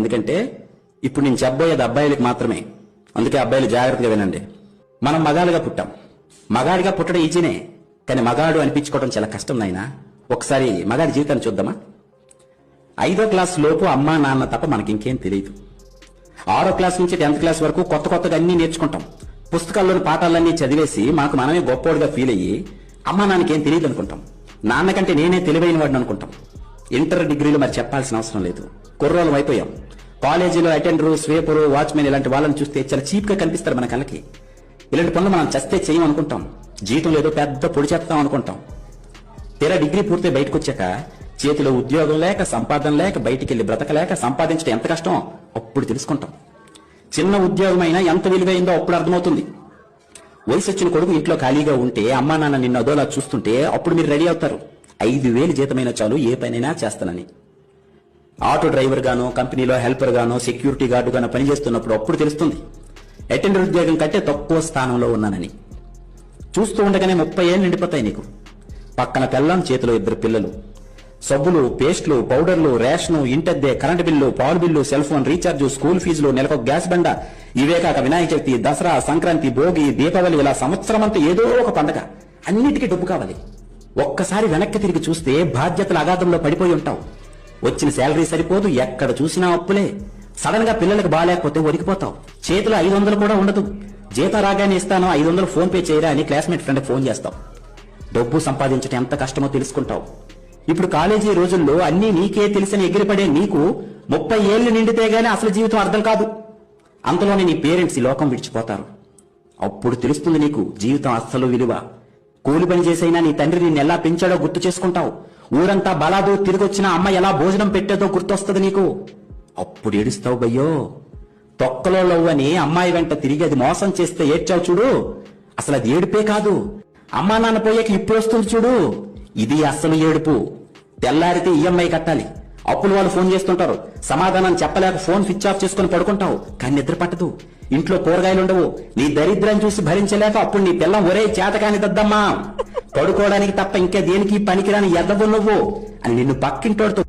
ఎందుకంటే ఇప్పుడు నేను చెప్పబోయేది అబ్బాయిలకు మాత్రమే. అందుకే అబ్బాయిలు జాగ్రత్తగా వినండి. మనం మగాలుగా పుట్టాం. మగాడిగా పుట్టడం ఈజీనే, కానీ మగాడు అనిపించుకోవడం చాలా కష్టం నాయనా. ఒకసారి మగాడి జీవితాన్ని చూద్దామా? 5వ క్లాస్ లోపు అమ్మా నాన్న తప్ప మనకింకేం తెలియదు. 6వ క్లాస్ నుంచి 10th క్లాస్ వరకు కొత్తగా అన్నీ నేర్చుకుంటాం. పుస్తకాల్లోని పాఠాలన్నీ చదివేసి మనకు మనమే గొప్పోడుగా ఫీల్ అయ్యి అమ్మా నాన్నకేం తెలియదు అనుకుంటాం. నాన్నకంటే నేనే తెలివైన వాడిని అనుకుంటాం. ఇంటర్ డిగ్రీలో మరి చెప్పాల్సిన అవసరం లేదు. కుర్రోళ్ళం అయిపోయాం. కాలేజీలో అటెండరు, స్వీపరు, వాచ్మెన్ ఇలాంటి వాళ్ళని చూస్తే చాలా చీప్ గా కనిపిస్తారు మన కళ్ళకి. ఇలాంటి పనులు మనం చస్తే చేయమనుకుంటాం. జీవితంలో ఏదో పెద్ద పొడి చేస్తాం అనుకుంటాం. తీరా డిగ్రీ పూర్తి బయటకు వచ్చాక చేతిలో ఉద్యోగం లేక, సంపాదన లేక, బయటికి వెళ్లి బ్రతకలేక సంపాదించడం ఎంత కష్టమో అప్పుడు తెలుసుకుంటాం. చిన్న ఉద్యోగం అయినా ఎంత విలువైందో అప్పుడు అర్థమవుతుంది. వయసు వచ్చిన కొడుకు ఇంట్లో ఖాళీగా ఉంటే అమ్మా నాన్న నిన్ను అదోలా చూస్తుంటే అప్పుడు మీరు రెడీ అవుతారు. 5,000 జీతమైన చాలు ఏ పనైనా చేస్తానని. ఆటో డ్రైవర్ గానో, కంపెనీలో హెల్పర్ గానో, సెక్యూరిటీ గార్డు గానో పనిచేస్తున్నప్పుడు అప్పుడు తెలుస్తుంది అటెండర్ ఉద్యోగం కంటే తక్కువ స్థానంలో ఉన్నానని. చూస్తూ ఉండగానే 30 ఏళ్ళు నిండిపోతాయి నీకు. పక్కన పెళ్ళాం, చేతిలో 2 పిల్లలు. సబ్బులు, పేస్ట్లు, పౌడర్లు, రేషను, ఇంటద్దె, కరెంటు బిల్లు, పాలు bill, cell phone recharge, school ఫీజులు, నెలకు గ్యాస్ బండ, ఇవే కాక వినాయక చవితి, దసరా, సంక్రాంతి, భోగి, దీపావళి, ఇలా సంవత్సరం అంతా ఏదో ఒక పండగ. అన్నిటికీ డబ్బు కావాలి. ఒక్కసారి వెనక్కి తిరిగి చూస్తే బాధ్యతల అగాధంలో పడిపోయి ఉంటావు. వచ్చిన శాలరీ సరిపోదు, ఎక్కడ చూసినా అప్పులే. సడన్ గా పిల్లలకు బాగాలేకపోతే ఒరికిపోతావు. చేతిలో 500 కూడా ఉండదు. జీతం రాగానే ఇస్తాను 500 ఫోన్ పే చేయరా అని క్లాస్మేట్ ఫ్రెండ్ ఫోన్ చేస్తావు. డబ్బు సంపాదించడం ఎంత కష్టమో తెలుసుకుంటావు. ఇప్పుడు కాలేజీ రోజుల్లో అన్నీ నీకే తెలిసిన ఎగిరిపడే నీకు 30 ఏళ్లు నిండితే గానీ అసలు జీవితం అర్థం కాదు. అంతలోనే నీ పేరెంట్స్ ఈ లోకం విడిచిపోతారు. అప్పుడు తెలుస్తుంది నీకు జీవితం అస్సలు విలువ. కూలి పని చేసైనా నీ తండ్రి నిన్ను ఎలా పెంచాడో గుర్తు చేసుకుంటావు. ఊరంతా బలాదో తిరిగొచ్చినా అమ్మ ఎలా భోజనం పెట్టేదో గుర్తొస్తుంది నీకు. అప్పుడు ఏడుస్తావు బయ్యో. తొక్కలో లవ్వని అమ్మాయి వెంట తిరిగి అది మోసం చేస్తే ఏడ్చావు చూడు, అసలు అది ఏడుపే కాదు. అమ్మా నాన్న పోయాక ఇప్పుడు వస్తుంది చూడు, ఇది అస్సలు ఏడుపు. తెల్లారితే ఈఎంఐ కట్టాలి. అప్పులు వాళ్ళు ఫోన్ చేస్తుంటారు, సమాధానం చెప్పలేక ఫోన్ స్విచ్ ఆఫ్ చేసుకుని పడుకుంటావు. కానీ నిద్ర పట్టదు. ఇంట్లో కూరగాయలు ఉండవు. నీ దరిద్రం చూసి భరించలేక అప్పుడు నీ పిల్లం ఒరే చేతకాని దద్దమ్మా, పడుకోవడానికి తప్ప ఇంకా దేనికి పనికిరాని ఎద్దవు నువ్వు అని నిన్ను పక్కింటోడితో